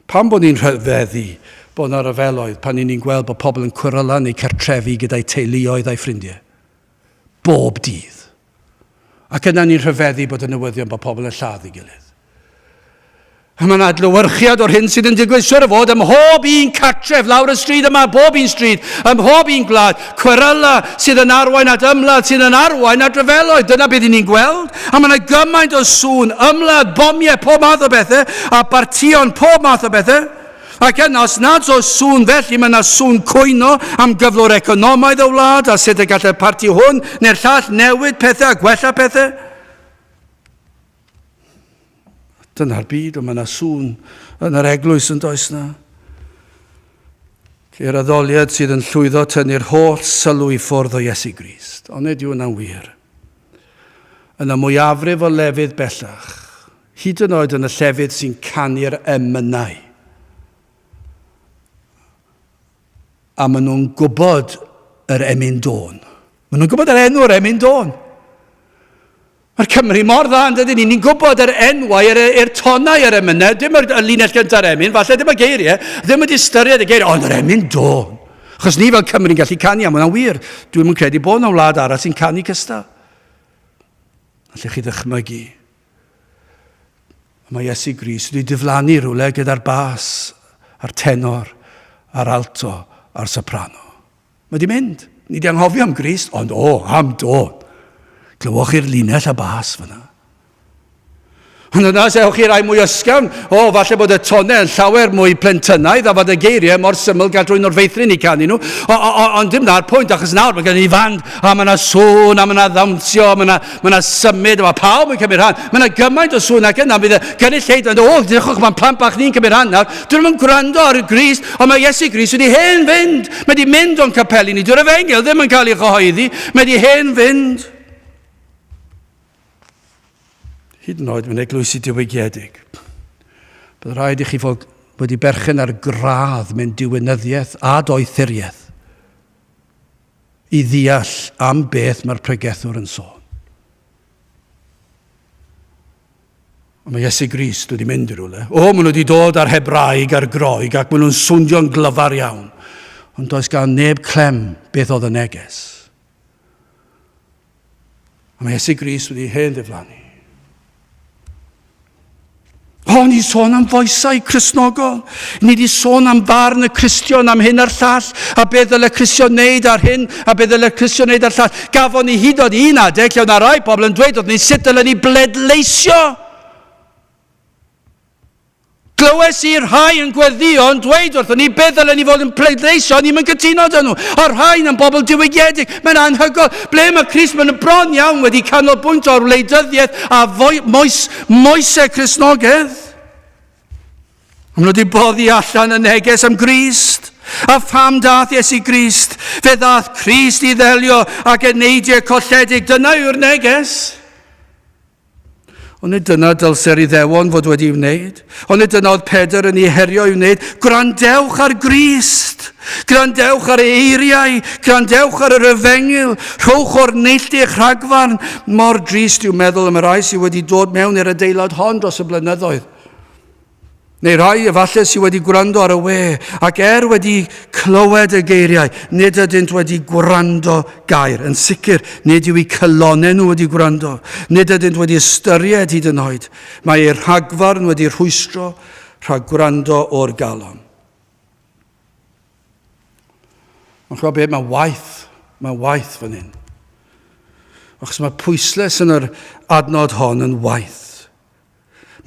Pam bod ni'n rhyfeddu bod yna rhyfeloedd pan ni'n gweld bod pobl yn cweryla neu cartrefi gyda'i teuluoedd a'i ffrindiau? Bob dydd. Ac yna ni'n rhyfeddu bod y newyddion bod pobl yn lladd ei gilydd. A mae'n adlywyrchiad o'r hyn sydd yn digwydd siwr o fod ym mhob un cartref lawr y stryd yma, bob un stryd, ym mhob un gwlad, cweryla sydd yn arwain at ymladd, sydd yn arwain at ryfeloedd. Dyna beth ni'n gweld. A mae'n gymaint o sŵn, ymladd, bomiau, pob math o bethau, a partïon, pob math o bethau. Ac yna, os nad o sŵn felly, mae yna sŵn cwyno am gyflwr economaidd o wlad, a sut y gallai'r parti hwn neu'r llall newid pethau a gwella pethau. Dyna'r byd, ond mae yna sŵn yn yr eglwys yn does na. Ceir addoliad sydd yn llwyddo tynnu'r holl sylw i ffwrdd o Iesu Grist. Ond nid yw yna'n wir. Yn y mwyafrif o lefydd bellach, hyd yn oed yn y llefydd sy'n canu'r emynau. A maen nhw'n gwybod yr emyn dôn. Maen nhw'n gwybod yr enw'r emyn dôn. Mae'r Cymru mor dda, dydyn ni'n gwybod yr enwau, yr tonau yr emynau, dim yr linell gyntaf emyn, falle ddim y geiriau, ddim wedi ystyried y geiriau, ond yr emyn dôn. Achos ni fel Cymru'n gallu canu, a mae'n wir, dwi'n mynd credu bod yna wlad arall sy'n canu cystal. Allech chi ddychmygu. Mae Iesu Grist wedi diflannu rhywle gyda'r bas, a'r tenor, a'r alto, a'r soprano. Mae di mynd. Ni di anghofio am Grist, ond am dôn. Glywch chi'r linell a bas fyna. Ond yna, sewch chi rai mwy ysgafn, falle bod y tonau yn llawer mwy plentynaidd, a fod y geiriau mor syml gael drwy'n o'r feithrin i canu nhw. Ond dim na'r pwynt, achos nawr mae gen i fand, a mae yna sŵn, a mae yna ddawnsio, mae yna symud, a mae pawb yn cymryd rhan. Mae yna gymaint o sŵn ac yna, bydd y gynulleid yn ddiolch, mae'n plant bach ni'n cymryd rhan nawr. Dwi'n mynd gwrando ar y Grist, ond mae Iesu Grist wedi hen fynd. Mae wedi mynd o'n capeli ni. Dyw'r Efengil ddim yn cael ei chyhoeddi. Mae wedi hen fynd. Hyd yn oed mewn eglwysi diwygiedig. Bydd rhaid i chi fod wedi berchen ar gradd mewn diwynyddiaeth a doethuriaeth i ddeall am beth mae'r pregethwr yn sôn. Mae Iesu Grist wedi mynd i rywle. Maen nhw wedi dod ar Hebraeg, ar Groeg, ac maen nhw'n swnio'n glyfar iawn. Ond does gan neb clem beth oedd y neges. Mae Iesu Grist wedi hen ddiflannu. Ni sôn am foesau Cristnogol. Ni wedi sôn am farn y Cristion am hyn a'r llall, a beth ddyle Cristion wneud ar hyn, a beth ddyle Cristion wneud ar llall. Gafon ni hyd oed un adeg, lle oedd na rai pobl yn dweud, oedd ni sut dyle ni bledleisio. Glywes i'r rhai yn gweddio yn dweud wrthyn ni beth ddylen ni fod yn pleidleisio, ni'n cytuno dyn nhw. A'r rhai yn bobl diwygiedig. Mae'n anhygoel. Ble mae Christ yn bron iawn wedi canolbwyntio ar wleidyddiaeth a moesau Cristnogaeth. Maen nhw wedi boddi allan y neges am Grist. A pham dath Iesu Grist? Fe ddath Crist i ddelio ac yn neidiau colledig. Dyna yw'r neges. Ond nid dyna dylser Iddewon fod wedi wneud. Ond nid dyna oedd Pedr yn ei herio i wneud. Gwrandewch ar Grist. Gwrandewch ar eiriau. Gwrandewch ar yr efengil. Rhowch o'r neilltu eich rhagfarn. Mor drist i'w meddwl am y rai sydd wedi dod mewn i'r adeilad hon dros y blynyddoedd. Neu rai efallai sydd wedi gwrando ar y we, ac wedi clywed y geiriau, nid ydynt wedi gwrando gair. Yn sicr, nid yw eu cylonau nhw wedi gwrando, nid ydynt wedi ystyried hyd yn oed. Mae eu rhagfarn wedi rhwystro rhag gwrando o'r galon. Mae'n chwa beth, mae waith fan hyn. Achos mae pwysles yn yr adnod hon yn waith.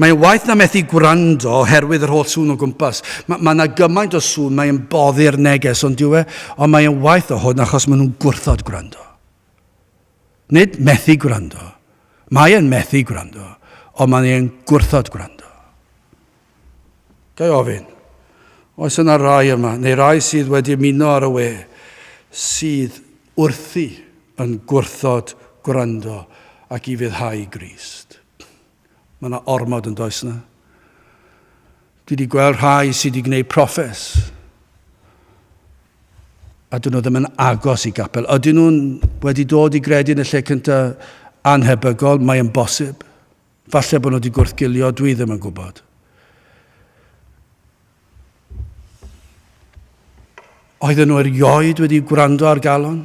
Mae'n waith na methu gwrando oherwydd yr holl sŵn o gwmpas. Mae yna gymaint o sŵn, mae'n boddi'r neges, ond mae'n waith o hwn achos maen nhw'n gwrthod gwrando. Nid methu gwrando. Mae'n methu gwrando, ond mae'n gwrthod gwrando. Gai ofyn, oes yna rai yma, neu rai sydd wedi ymuno ar y we, sydd wrthi yn gwrthod gwrando ac i fyddhau Grist. Mae yna ormod yn does yna. Dwi wedi gweld rhai sydd wedi gwneud proffes. A dyn nhw ddim yn agos i gapel. Ydyn nhw'n wedi dod i gredu yn y lle cyntaf anhebygol? Mae'n bosib. Falle bod nhw wedi gwrthgilio, dwi ddim yn gwybod. Oedden nhw erioed wedi gwrando ar galon?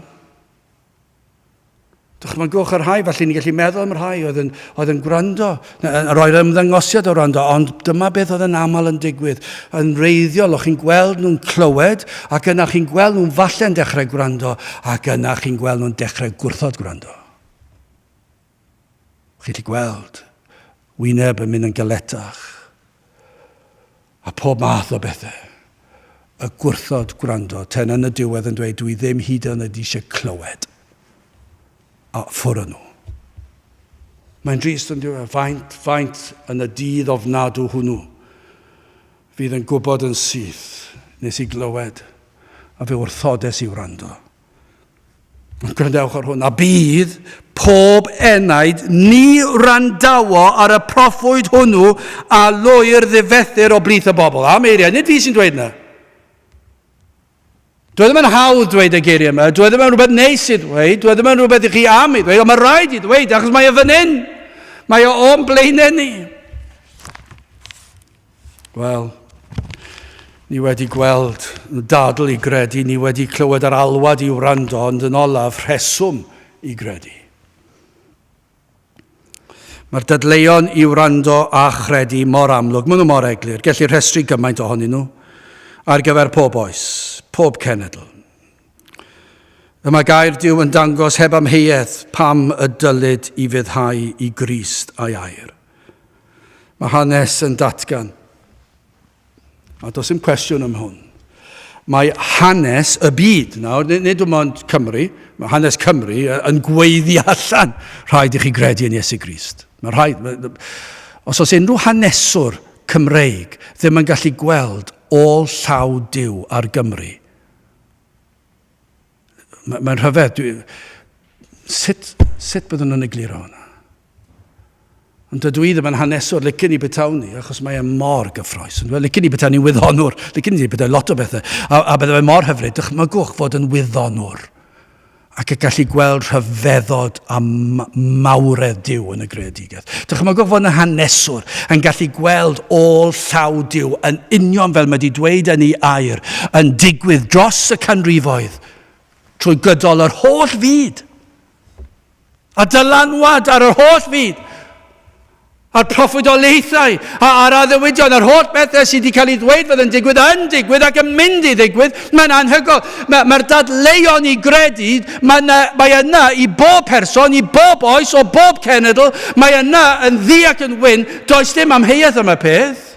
Dychmygwch ar rhai, falle ni'n gallu meddwl am rhai oedd yn gwrando, roi'r ymddangosiad o wrando, ond dyma beth oedd yn aml yn digwydd. Yn reiddiol, o'ch chi'n gweld nhw'n clywed, ac yna chi'n gweld nhw'n falle'n dechrau gwrando, ac yna chi'n gweld nhw'n dechrau gwrthod gwrando. Chi'n gweld wyneb yn mynd yn galetach, a pob math o bethau. Y gwrthod gwrando, ten yn y diwedd yn dweud, dwi ddim hyd yn oed eisiau clywed. A ffwrdd nhw. Mae'n drist yn diwedd, faint yn y dydd ofnadw hwnnw. Fydd yn gwybod yn syth, nes i glywed, a fe wrthodes i wrando. Gwrandewch ar hwn, a bydd pob enaid ni randawo ar y proffwyd hwnnw a lwyr ddifethyr o blith y bobl. Am eiriau, nid fi sy'n dweud yna. Dwi ddim yn hawdd dweud y geiriau yma, dwi ddim yn rhywbeth neis i ddweud, dwi ddim yn rhywbeth i chi am i ddweud, ond mae rhaid i ddweud, achos mae o fan hyn. Mae o o'n blaenau ni. Wel, ni wedi gweld dadl i gredu, ni wedi clywed yr alwad i wrando, ond yn olaf rheswm i gredu. Mae'r dadleuon i wrando a chredu mor amlwg, maen nhw mor eglur, gellir rhestru gymaint ohonyn nhw, ar gyfer pob oes, pob cenedl. Yma gair Duw yn dangos heb amheuaeth pam y dylid i fyddhau i Grist a'i air. Mae hanes yn datgan. A does dim cwestiwn am hwn. Mae hanes y byd, nawr, nid dim ond Cymru, mae hanes Cymru yn gweiddi allan rhaid i chi gredu yn Iesu Grist. Mae rhaid, os oes unrhyw haneswr Cymreig ddim yn gallu gweld ôl llaw Duw ar Gymru. Mae'n rhyfedd. Sut byddwn nhw'n egluro hwnna? Ond dydw I ddim yn haneswr licen i betawn ni, achos mae'n mor gyffroes. Licen i betawn ni wyddonwr, licen i betawn lot o bethau. A byddai mor hyfryd, dychmygwch fod yn wyddonwr. Ac y gallu gweld rhyfeddod a mawredd Duw yn y greadigaeth. Dychmygwch fod yn haneswr yn gallu gweld ôl llaw Duw yn union fel mae wedi dweud yn ei air, yn digwydd dros y canrifoedd, trwy gydol yr holl fyd. A dylanwad ar yr holl fyd. A'r proffwydolaethau, a'r addewidion, a'r holl bethau sydd wedi cael ei ddweud fydd yn digwydd ac yn mynd i ddigwydd, mae'n anhygoel. Mae'r dadleuon i gredu, mae yna i bob person, i bob oes, o bob cenedl, mae yna yn ddi ac yn wyn, does dim amheuaeth am y peth.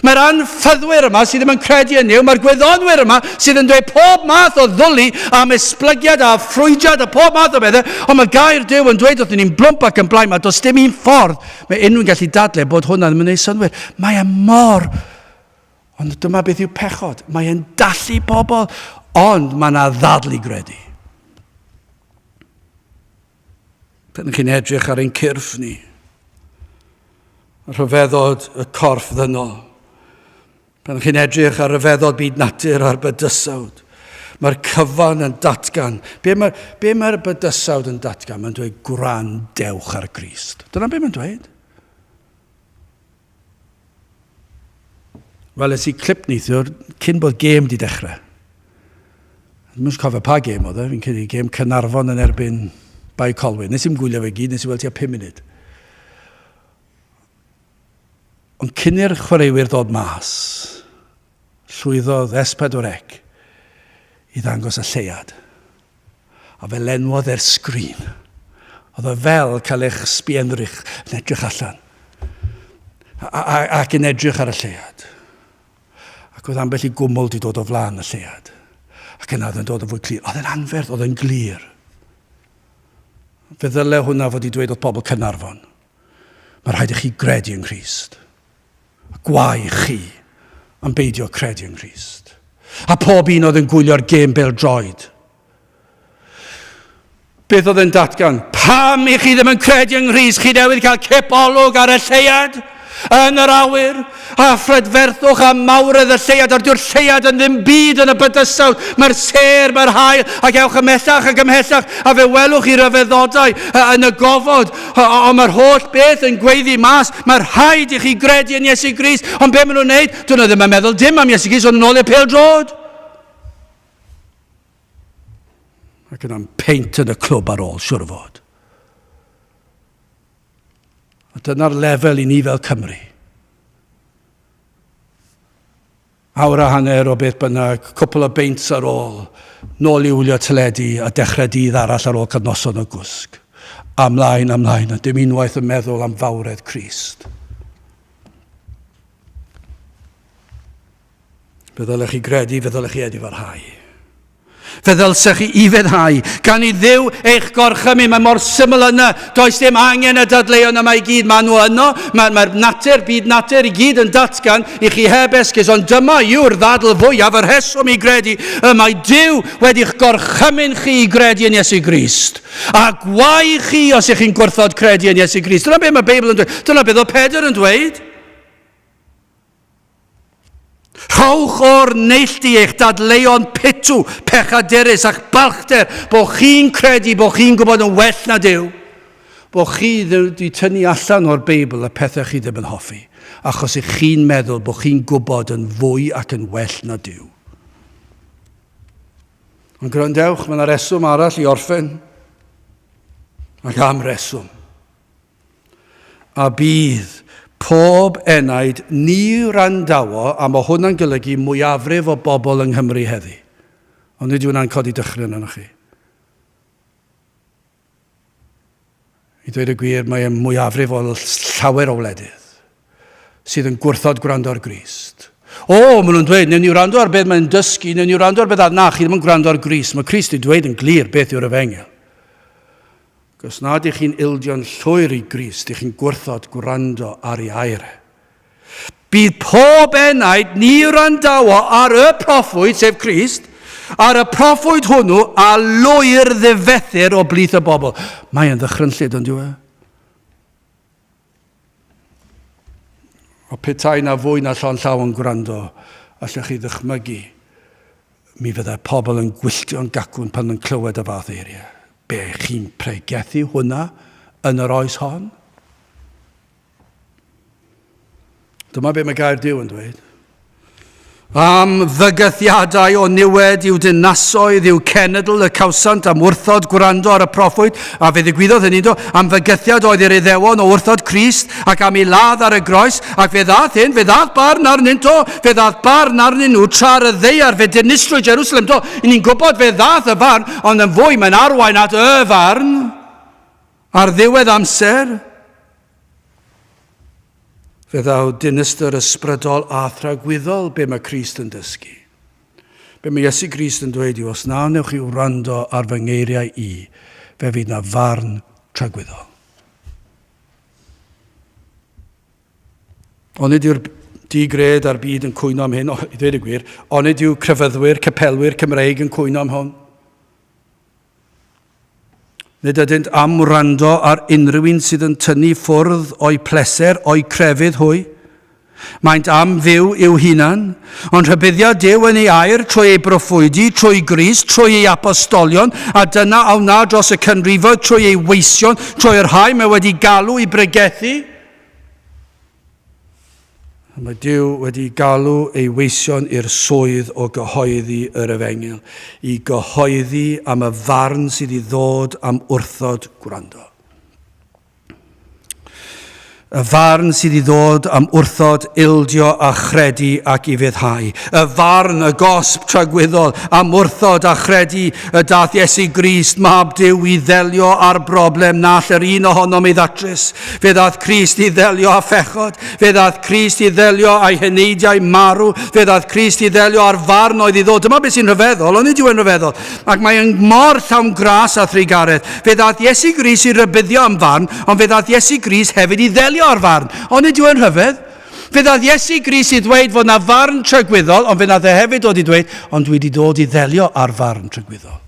Mae'r anffyddwyr yma sydd ddim yn credu yn Duw, mae'r gwyddonwyr yma sydd yn dweud pob math o ddwlu am esblygiad a ffrwydiad a pob math o bethau, ond mae gair Duw yn dweud wrthyn ni'n blwmp ac yn blaen, mae does dim un ffordd mae unrhyw'n gallu dadlau bod hwnna ddim yn ei synwyr. Mae e mor, ond dyma beth yw pechod, mae e'n dallu bobl, ond mae yna ddadlu gredu. Pan chi'n edrych ar ein cyrff ni, rhyfeddod y corff ddynol, pan chi'n edrych ar rhyfeddod byd natur a'r bydysawd, mae'r cyfan yn datgan. Be mae'r bydysawd yn datgan? Mae'n dweud gwrandewch ar Grist. Dyna be mae'n dweud. Wel, ys i clip neithiwr, cyn bod gêm di dechrau. Dwi'n mynd cofio pa gêm oedd e, fi'n credu gêm Caernarfon yn erbyn Bai Colwyn. Nes i'n gwylio fe gyd, nes i weld tua 5 munud. Ond cyn i'r chwaraewyr ddod mas, llwyddodd S4C i ddangos y lleuad. A fe lenwodd e'r sgrin. Oedd o fel cael eich sbienrych yn edrych allan. Ac yn edrych ar y lleuad. Ac oedd ambell i gwmwl di dod o flaen y lleuad. Ac yna oedd yn dod o fwy clir. Oedd yn anferth, oedd yn glir. Fe ddyle hwnna fod i dweud oedd pobl Caernarfon. Mae rhaid i chi gredu yn Crist. Gwau chi yn beidio credu yn Crist. A pob un oedd yn gwylio'r gêm bêl-droed. Beth oedd yn datgan? Pam i chi ddim yn credu yn Crist? Chi newydd cael cipolwg ar y lleuad yn yr awyr, a phrydferthwch a mawredd y lleuad, ar dyw'r lleuad yn ddim byd yn y bydysawd. Mae'r ser, mae'r haul, ac ewch ymhellach ac ymhellach, a fe welwch i ryfeddodau yn y gofod, ond mae'r holl beth yn gweiddi mas. Mae'r rhaid i chi gredu yn Iesu Grist, ond be maen nhw'n wneud? Dyn nhw ddim yn meddwl dim am Iesu Grist, ond yn ôl i'r pêl-drod. Ac yna'n peint yn y clwb ar ôl, siwr o fod. A dyna'r lefel i ni fel Cymru. Awr a hanner o beth bynnag, cwpl o beints ar ôl, nôl i wylio teledu a dechrau dydd arall ar ôl cydnoson o gwsg. Amlaen, a dim unwaith yn meddwl am fawredd Crist. Fe ddylech chi gredu, fe ddylech chi edifarhau. Fe ddylsech chi i feddhau, gan i Dduw eich gorchymau, mae mor syml yna, does dim angen y dadleuon yma i gyd, maen nhw yno, mae'r natur, byd natur i gyd yn datgan i chi heb esgus, ond dyma yw'r ddadl fwyaf, yr rheswm i gredu, mae Duw wedi'ch gorchymyn chi i gredu yn Iesu Grist, a gwau chi os ych chi'n gwrthod credu yn Iesu Grist. Dyna beth mae Beibl yn dweud, dyna beth o Pedr yn dweud. Rhowch o'r neilltu eich dadleuon pitw, pechaderus ac balchder, bod chi'n credu, bod chi'n gwybod yn well na Duw, bod chi wedi tynnu allan o'r Beibl y pethau chi ddim yn hoffi, achos ych chi'n meddwl bod chi'n gwybod yn fwy ac yn well na Duw. Ond gwrandewch, mae yna reswm arall i orffen, ac am reswm. A bydd pob enaid ni wrandawo, a mae hwnna'n golygu mwyafrif o bobl yng Nghymru heddi. Ond nid yw'n codi dychryn yna chi. I dweud y gwir, mae'n mwyafrif o llawer o wledydd sydd yn gwrthod gwrando ar Grist. Maen nhw'n dweud, newn ni wrando ar beth mae'n dysgu, newn ni wrando ar beth na, chi ddim yn gwrando ar Grist. Mae Crist i dweud yn glir beth yw'r efengyl. Os nad ych chi'n ildio'n llwyr i Grist, ych chi'n gwrthod gwrando ar ei air. Bydd pob enaid ni wrandawo ar y proffwyd, sef Crist, ar y proffwyd hwnnw a lwyr ddifethyr o blith y bobl. Mae'n ddychrynllyd yn diwy. O petai na fwy na llon llaw yn gwrando, allwch chi ddychmygu, mi fyddai pobl yn gwylltio'n gacwn pan yn clywed y fath eiriau. Be chi'n pregethu hwnna yn yr oes hon? Dyma be mae gair Duw yn dweud. Am fygythiadau o niwed i'w dinasoedd i'w cenedl y cawsant am wrthod gwrando ar y proffwyd, a fe ddigwyddodd hynny do, am fygythiad oedd i'r Iddewon o wrthod Crist ac am ei ladd ar y groes, ac fe ddath barn arnyn to, fe ddath barn arnyn nhw tra'r y ddeiar, fe dinistrwy Jerusalem do. I ni'n gwybod fe ddath y farn, ond yn fwy mae'n arwain at y farn ar ddiwedd amser. Fe ddaw dinistyr ysbrydol a thragwyddol be mae Crist yn dysgu. Be mae Iesu Grist yn dweud yw, os na wnewch chi wrando ar fy ngeiriau fe fydd na farn tragwyddol. Onid yw'r digred a'r byd yn cwyno am hyn, i ddweud y gwir, onid yw crefyddwyr, capelwyr Cymreig yn cwyno am hwn. Nid ydynt am wrando ar unrhyw un sydd yn tynnu ffwrdd o'i pleser, o'i crefydd hwy. Maent am fyw i'w hunan, ond rhybuddiad Duw yn ei air trwy ei broffwydi, trwy Grist, trwy ei apostolion, a dyna awna dros y canrifoedd trwy ei weision, trwy'r rhai mae wedi galw i bregethu. Mae Duw wedi galw ei weision i'r swydd o gyhoeddi yr Efengil, i gyhoeddi am y farn sydd i ddod am wrthod gwrando. Y farn sydd i ddod am wrthod ildio a chredu ac i fyddhau. Y farn, y gosb tragwyddol am wrthod a chredu y dath Iesu Grist mab Duw i ddelio â'r broblem na all yr un ohonom ei ddatrys. Fe ddath Crist i ddelio â phechod. Fe ddath Crist i ddelio â'i heneidiau marw. Fe ddath Crist i ddelio â'r farn oedd i ddod. Dyma beth sy'n rhyfeddol, ond nid yw yn rhyfeddol. Ac mae'n mor llawn gras a thrigaredd. Fe ddath Iesu Grist i rybuddio am farn, ond fe ddath Iesu Grist hefyd i ddelio ar farn. Ond nid yw yn rhyfedd. Fe ddath Iesu Grist i ddweud fod na farn trygwyddol, ond fe ddath e hefyd dod i ddweud, ond dwi wedi dod i ddelio ar farn trygwyddol.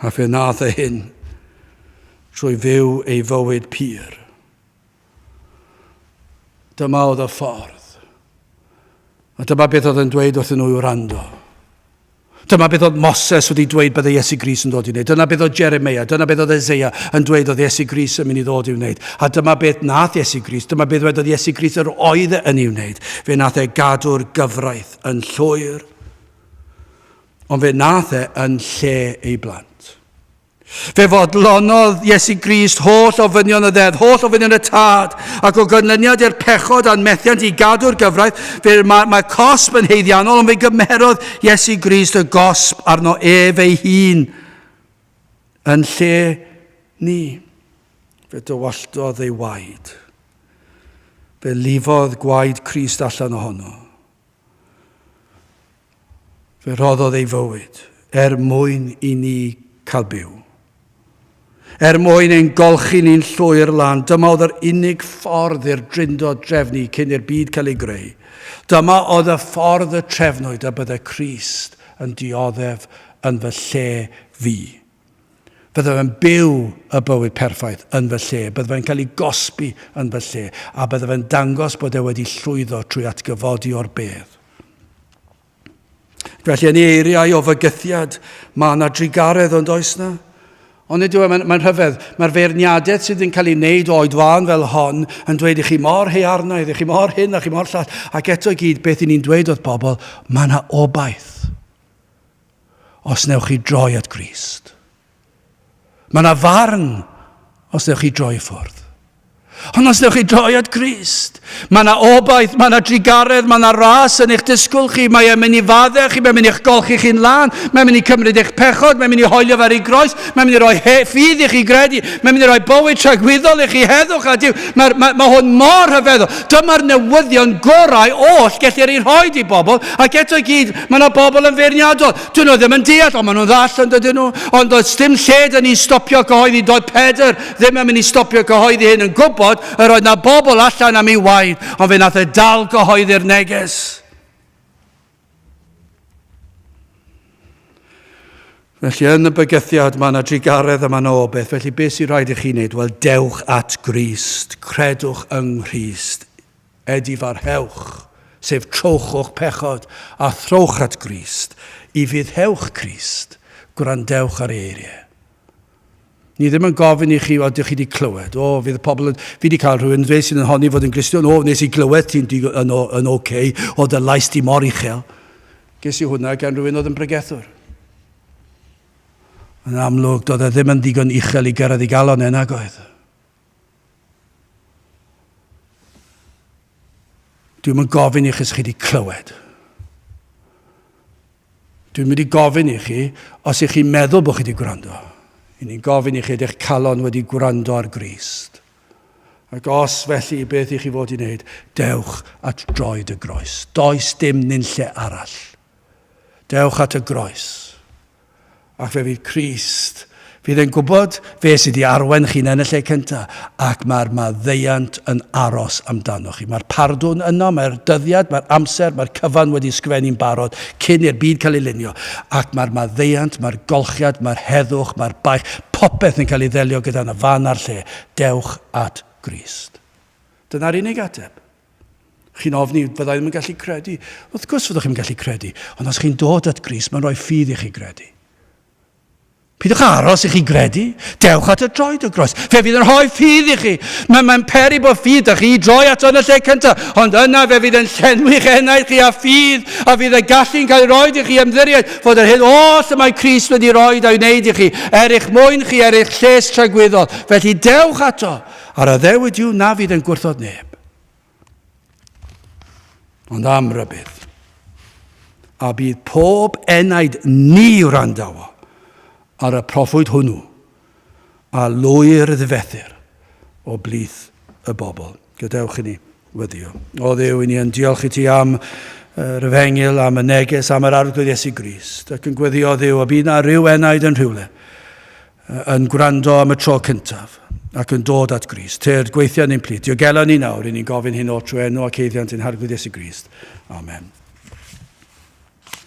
A fe nath e hyn trwy fyw ei fywyd pur. Dyma oedd y ffordd. A dyma beth oedd yn dweud wrthyn nhw i wrando. Dyma beth oedd Moses wedi dweud byddai Iesu Grist yn dod i wneud. Dyna beth oedd Jeremia, dyna beth oedd Eseia yn dweud oedd Iesu Grist yn mynd i ddod i wneud. A dyma beth nath Iesu Grist, dyma beth oedd Iesu Grist yr oedd yn ei wneud. Fe nath e gadw'r gyfraith yn llwyr, ond fe nath e yn lle ei blant. Fe fodlonodd Iesu Grist holl ofynion y ddedd, holl ofynion y tad, ac o gynlyniad i'r pechod a'n methiant i gadw'r gyfraith, fe mae cosb yn heiddiannol, ond fe gymerodd Iesu Grist y gosb arno ei hun yn lle ni. Fe dywalltodd ei waed. Fe lifodd gwaed Crist allan ohono. Fe roddodd ei fywyd mwyn i ni cael byw. Mwyn ein golchi ni'n llwy'r lan, dyma oedd yr unig ffordd i'r drindod drefnu cyn i'r byd cael ei greu. Dyma oedd y ffordd y trefnwyd a bydde Crist yn dioddef yn fy lle fi. Bydde fe'n byw y bywyd perffaith yn fy lle, bydde fe'n cael ei gosbi yn fy lle, a bydde fe'n dangos bod e wedi llwyddo trwy atgyfodi o'r bedd. Felly yn ei eiriau o fygythiad, mae yna drigaredd ond oes na. Ond nid yw mae'n rhyfedd, mae'r feirniadaeth sydd yn cael ei wneud o oedfan fel hon yn dweud i chi mor hearnaidd, i chi mor hyn a chi mor llall, ac eto i gyd beth i ni'n dweud wrth bobl, mae yna obaith os newch chi droi at Grist. Mae yna farn os newch chi droi ffwrdd. Ond os newch chi droi at Grist, mae yna obaith, mae yna drigaredd, mae yna ras yn eich disgwyl chi, mae e'n mynd i fadde chi, mae'n mynd i'ch golchi chi'n lan, mae'n mynd i cymryd eich pechod, mae'n mynd i hoelio fer i groes, mae'n mynd i roi ffydd i chi gredu, mae'n mynd i roi bywyd tragwyddol i chi heddwch a Duw. Mae hwn mor hyfeddol. Dyma'r newyddion gorau oll gellir ei rhoi i bobl, ac eto i gyd, mae yna bobl yn feirniadol. Dyn nhw ddim yn deall, ond maen nhw'n ddall yn dydyn nhw. Ond does dim lled yn ei stopio gyhoeddi, doedd Pedr ddim yn mynd i stopio gyhoeddi hyn yn gwybod yr oedd na bobl allan am ei waed, ond fe nath e dal gyhoeddi'r neges. Felly yn y bygythiad mae yna drigaredd a mae yna obaith. Felly beth sy'n rhaid i chi wneud? Wel, dewch at Grist, credwch yng Nghrist, edifarhewch, sef trowch o'ch pechod, a throwch at Grist, i fyddhewch Crist, gwrandewch ar eiriau. Ni ddim yn gofyn i chi o ydych chi wedi clywed. Fydd y pobl fi wedi cael rhywun dweud sy'n honni fod yn Gristion. Nes i glywed ti'n yn oce, o dy lais di mor uchel. Ges i hwnna gan rhywun oedd yn bregethwr. Yn amlwg, doedd e ddim yn ddigon uchel i gyrraedd i galon nag oedd. Dwi'n mynd gofyn i chi os chi wedi clywed. Dwi'n mynd i gofyn i chi os ych chi'n meddwl bod chi wedi gwrando. I ni'n gofyn i chi ydych calon wedi gwrando ar Grist. Ac os felly beth i chi fod i wneud, dewch at droed y groes. Does dim nunlle arall. Dewch at y groes. Ac fe fydd Crist, fydd e'n gwybod fe sydd wedi arwen chi'n yn y lle cyntaf, ac mae'r maddeuant yn aros amdano chi. Mae'r pardwn yno, mae'r dyddiad, mae'r amser, mae'r cyfan wedi sgwennu'n barod cyn i'r byd cael ei lunio. Ac mae'r maddeuant, mae'r golchiad, mae'r heddwch, mae'r baich, popeth yn cael ei ddelio gyda yna fan ar lle. Dewch at Grist. Dyna'r unig ateb. Chi'n ofni, fyddai ddim yn gallu credu. Wrth gwrs fyddwch chi'n gallu credu, ond os chi'n dod at Grist, mae'n rhoi ffydd i chi credu. Pidwch aros i chi gredu, dewch at y droed y groes. Fe fydd yn rhoi ffydd i chi. Mae'n peri bod ffydd i chi i droi at yn y lle cyntaf, ond yna fe fydd yn llenwi'ch enaid chi a ffydd, a fydd y gallu'n cael ei roed i chi ymddiried, fod yr hyn oll y mae Crist wedi roed a'i wneud i chi, eich mwyn chi, eich lles tragwyddol. Felly dewch ato, ar y ddewyd yw na fydd yn gwrthod neb. Ond am rybydd, a bydd pob enaid ni wrandawo ar y proffwyd hwnnw, a lwyr ddifethyr o blith y bobl. Gadewch i ni weddio. O Dduw, i ni yn diolch i ti am yr efengil, am y neges, am yr arglwydd Iesu Grist. Ac yn gweddio Dduw, a bydd na ryw enaid yn rhywle, yn gwrando am y tro cyntaf, ac yn dod at Grist. Te'r gweithio ni'n plid. Diolgelon ni nawr, i ni'n gofyn hyn o trwy enw ac eiddiant yn harglwydd Iesu Grist. Amen.